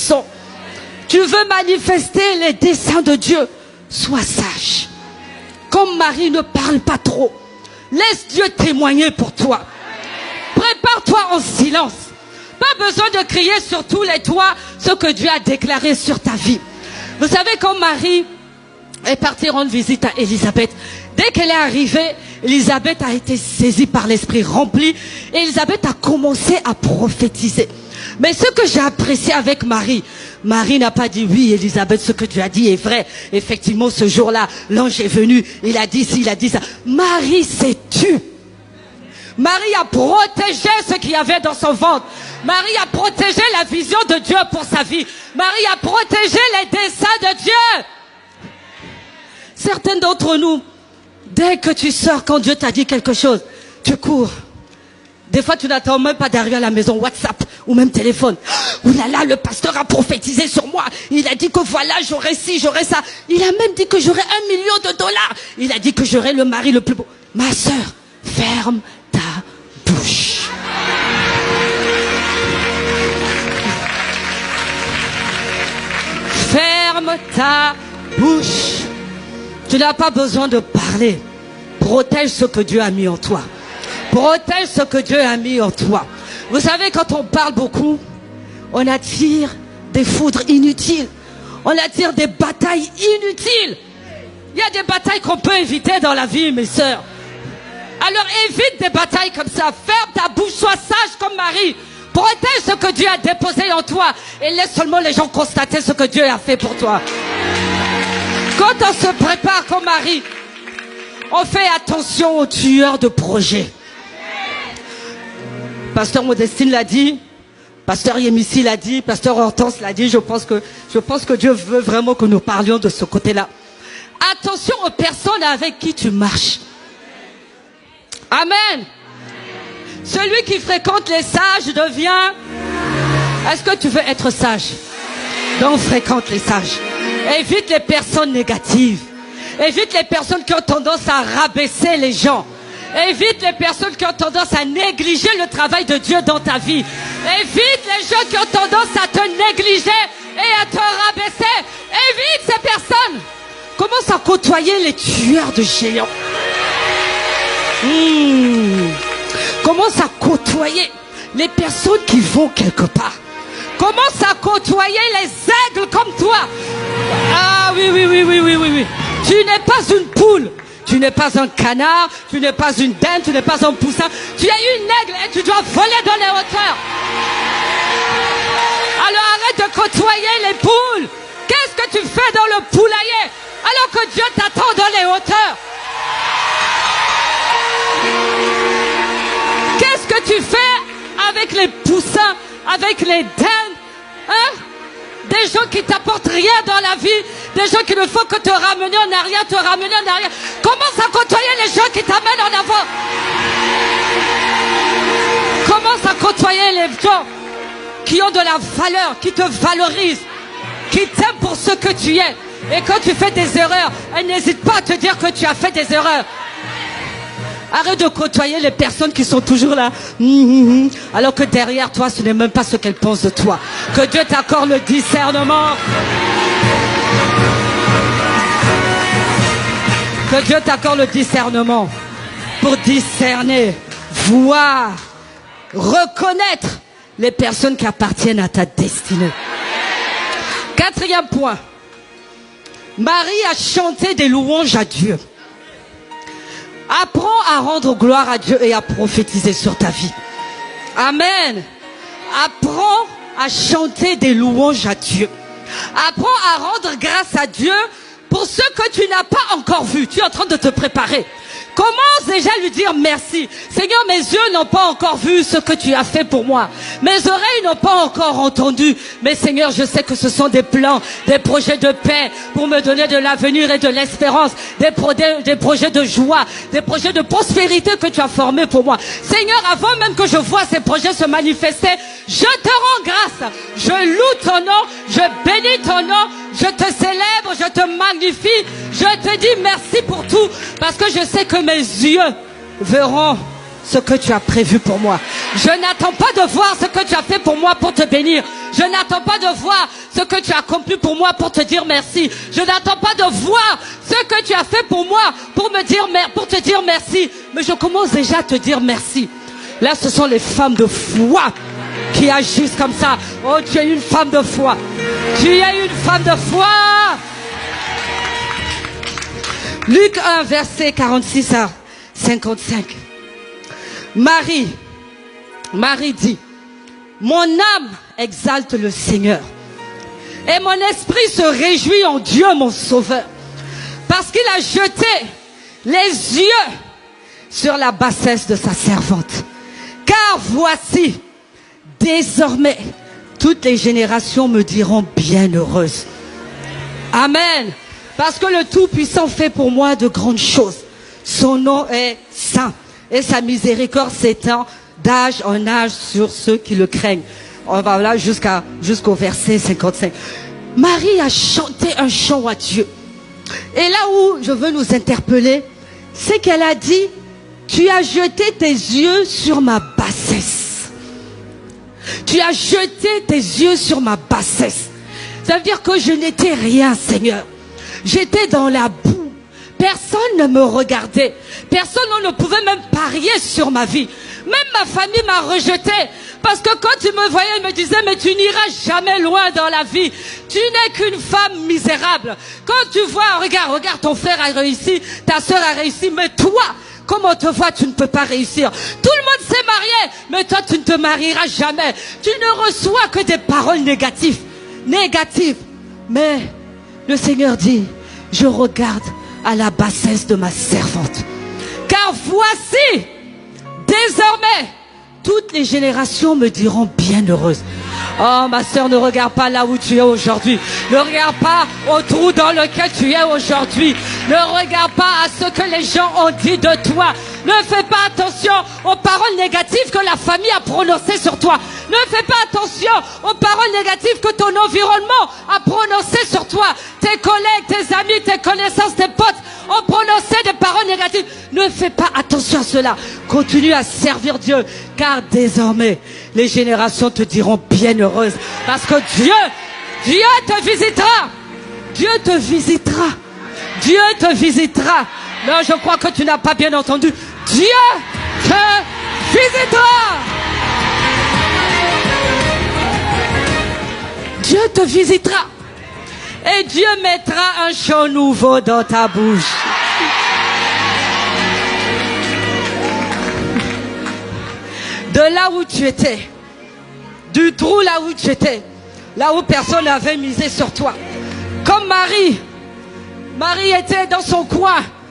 façon. Tu veux manifester les desseins de Dieu. Sois sage. Comme Marie, ne parle pas trop. Laisse Dieu témoigner pour toi. Prépare-toi en silence. Pas besoin de crier sur tous les toits ce que Dieu a déclaré sur ta vie. Vous savez, quand Marie est partie rendre visite à Élisabeth, dès qu'elle est arrivée, Élisabeth a été saisie par l'esprit rempli et Élisabeth a commencé à prophétiser. Mais ce que j'ai apprécié avec Marie, Marie n'a pas dit oui Élisabeth, ce que tu as dit est vrai. Effectivement, ce jour-là, l'ange est venu, il a dit ci, il a dit ça. Marie s'est tue. Marie a protégé ce qu'il y avait dans son ventre. Marie a protégé la vision de Dieu pour sa vie. Marie a protégé les desseins de Dieu. Certains d'entre nous, dès que tu sors, quand Dieu t'a dit quelque chose, tu cours. Des fois, tu n'attends même pas derrière la maison, WhatsApp ou même téléphone. Ouh là là, le pasteur a prophétisé sur moi. Il a dit que voilà, j'aurai ci, j'aurai ça. Il a même dit que j'aurai $1 million. Il a dit que j'aurai le mari le plus beau. Ma sœur, ferme ta bouche. Ferme ta bouche. Tu n'as pas besoin de parler. Protège ce que Dieu a mis en toi. Protège ce que Dieu a mis en toi. Vous savez, quand on parle beaucoup, on attire des foudres inutiles. On attire des batailles inutiles. Il y a des batailles qu'on peut éviter dans la vie, mes sœurs. Alors évite des batailles comme ça. Ferme ta bouche, sois sage comme Marie. Protège ce que Dieu a déposé en toi. Et laisse seulement les gens constater ce que Dieu a fait pour toi. Quand on se prépare comme Marie, on fait attention aux tueurs de projets. Pasteur Modestine l'a dit, Pasteur Yémissi l'a dit, Pasteur Hortense l'a dit. Je pense que Dieu veut vraiment que nous parlions de ce côté-là. Attention aux personnes avec qui tu marches. Amen. Celui qui fréquente les sages devient... Est-ce que tu veux être sage? Donc fréquente les sages. Évite les personnes négatives. Évite les personnes qui ont tendance à rabaisser les gens. Évite les personnes qui ont tendance à négliger le travail de Dieu dans ta vie. Évite les gens qui ont tendance à te négliger et à te rabaisser. Évite ces personnes. Commence à côtoyer les tueurs de géants. Commence à côtoyer les personnes qui vont quelque part. Commence à côtoyer les aigles comme toi. Ah oui. Tu n'es pas une poule. Tu n'es pas un canard. Tu n'es pas une dinde. Tu n'es pas un poussin. Tu es une aigle et tu dois voler dans les hauteurs. Alors arrête de côtoyer les poules. Qu'est-ce que tu fais dans le poulailler alors que Dieu t'attend dans les hauteurs? Qu'est-ce que tu fais avec les poussins, avec les dindes, hein? Des gens qui t'apportent rien dans la vie, des gens qui ne font que te ramener en arrière, te ramener en arrière. Commence à côtoyer les gens qui t'amènent en avant. Commence à côtoyer les gens qui ont de la valeur, qui te valorisent, qui t'aiment pour ce que tu es. Et quand tu fais des erreurs, elle n'hésite pas à te dire que tu as fait des erreurs. Arrête de côtoyer les personnes qui sont toujours là, alors que derrière toi, ce n'est même pas ce qu'elles pensent de toi. Que Dieu t'accorde le discernement. Que Dieu t'accorde le discernement pour discerner, voir, reconnaître les personnes qui appartiennent à ta destinée. 4e point. Marie a chanté des louanges à Dieu. Apprends à rendre gloire à Dieu et à prophétiser sur ta vie. Amen. Apprends à chanter des louanges à Dieu. Apprends à rendre grâce à Dieu pour ce que tu n'as pas encore vu. Tu es en train de te préparer. Commence déjà à lui dire merci. Seigneur, mes yeux n'ont pas encore vu ce que tu as fait pour moi. Mes oreilles n'ont pas encore entendu. Mais Seigneur, je sais que ce sont des plans, des projets de paix pour me donner de l'avenir et de l'espérance. Des projets de joie, des projets de prospérité que tu as formés pour moi. Seigneur, avant même que je vois ces projets se manifester, je te rends grâce. Je loue ton nom, je bénis ton nom, je te célèbre, je te magnifie. Je te dis merci pour tout parce que je sais que mes yeux verront ce que tu as prévu pour moi. Je n'attends pas de voir ce que tu as fait pour moi pour te bénir. Je n'attends pas de voir ce que tu as accompli pour moi pour te dire merci. Je n'attends pas de voir ce que tu as fait pour moi pour te dire merci. Mais je commence déjà à te dire merci. Là, ce sont les femmes de foi qui agissent comme ça. Oh, tu es une femme de foi. Tu es une femme de foi. Luc 1, verset 46 à 55. Marie dit, mon âme exalte le Seigneur, et mon esprit se réjouit en Dieu mon Sauveur, parce qu'il a jeté les yeux sur la bassesse de sa servante. Car voici, désormais, toutes les générations me diront bienheureuse. Amen. Parce que le Tout-Puissant fait pour moi de grandes choses. Son nom est saint, et sa miséricorde s'étend d'âge en âge sur ceux qui le craignent. On va là jusqu'au verset 55. Marie a chanté un chant à Dieu. Et là où je veux nous interpeller, c'est qu'elle a dit, tu as jeté tes yeux sur ma bassesse. Tu as jeté tes yeux sur ma bassesse. Ça veut dire que je n'étais rien, Seigneur. J'étais dans la boue. Personne ne me regardait. Personne ne pouvait même parier sur ma vie. Même ma famille m'a rejeté. Parce que quand tu me voyais, ils me disaient, mais tu n'iras jamais loin dans la vie. Tu n'es qu'une femme misérable. Quand tu vois, regarde, ton frère a réussi, ta soeur a réussi, mais toi, comme on te voit, tu ne peux pas réussir. Tout le monde s'est marié, mais toi, tu ne te marieras jamais. Tu ne reçois que des paroles négatives. Mais le Seigneur dit, je regarde à la bassesse de ma servante. Car voici, désormais, toutes les générations me diront bienheureuse. Oh, ma sœur, ne regarde pas là où tu es aujourd'hui. Ne regarde pas au trou dans lequel tu es aujourd'hui. Ne regarde pas à ce que les gens ont dit de toi. Ne fais pas attention aux paroles négatives que la famille a prononcées sur toi. Ne fais pas attention aux paroles négatives que ton environnement a prononcées sur toi. Tes collègues, tes amis, tes connaissances, tes potes ont prononcé des paroles négatives. Ne fais pas attention à cela. Continue à servir Dieu, car désormais, les générations te diront bienheureuse. Parce que Dieu te visitera. Dieu te visitera. Dieu te visitera. Non, je crois que tu n'as pas bien entendu. Dieu te visitera. Dieu te visitera. Et Dieu mettra un chant nouveau dans ta bouche. De là où tu étais, du trou là où tu étais, là où personne n'avait misé sur toi. Comme Marie était dans son coin,